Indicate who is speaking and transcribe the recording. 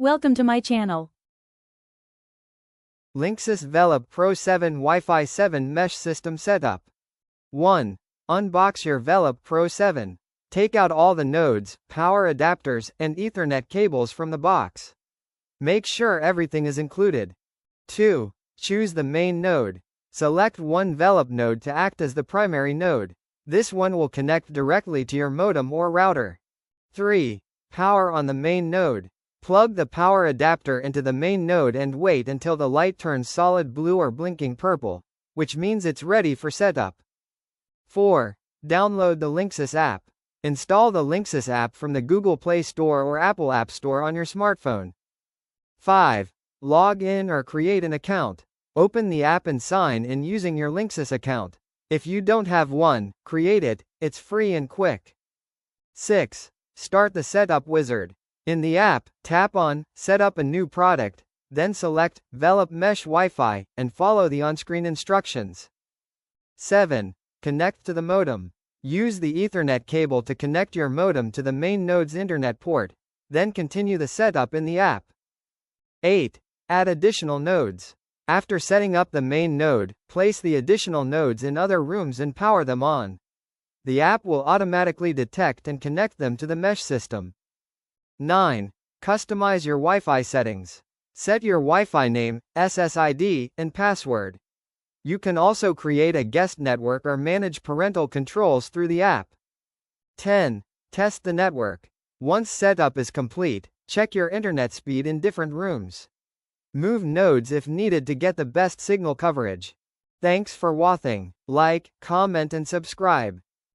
Speaker 1: Welcome to my channel.
Speaker 2: Linksys Velop Pro 7 Wi-Fi 7 Mesh System Setup. 1. Unbox your Velop Pro 7. Take out all the nodes, power adapters, and Ethernet cables from the box. Make sure everything is included. 2. Choose the main node. Select one Velop node to act as the primary node. This one will connect directly to your modem or router. 3. Power on the main node. Plug the power adapter into the main node and wait until the light turns solid blue or blinking purple, which means it's ready for setup. 4. Download the Linksys app. Install the Linksys app from the Google Play Store or Apple App Store on your smartphone. 5. Log in or create an account. Open the app and sign in using your Linksys account. If you don't have one, create it, it's free and quick. 6. Start the setup wizard. In the app, tap on Set up a new product, then select Velop Mesh Wi-Fi, and follow the on-screen instructions. 7. Connect to the modem. Use the Ethernet cable to connect your modem to the main node's internet port, then continue the setup in the app. 8. Add additional nodes. After setting up the main node, place the additional nodes in other rooms and power them on. The app will automatically detect and connect them to the mesh system. 9. Customize your Wi-Fi settings. Set your Wi-Fi name, SSID, and password. You can also create a guest network or manage parental controls through the app. 10. Test the network. Once setup is complete, check your internet speed in different rooms. Move nodes if needed to get the best signal coverage. Thanks for watching. Like, comment and subscribe.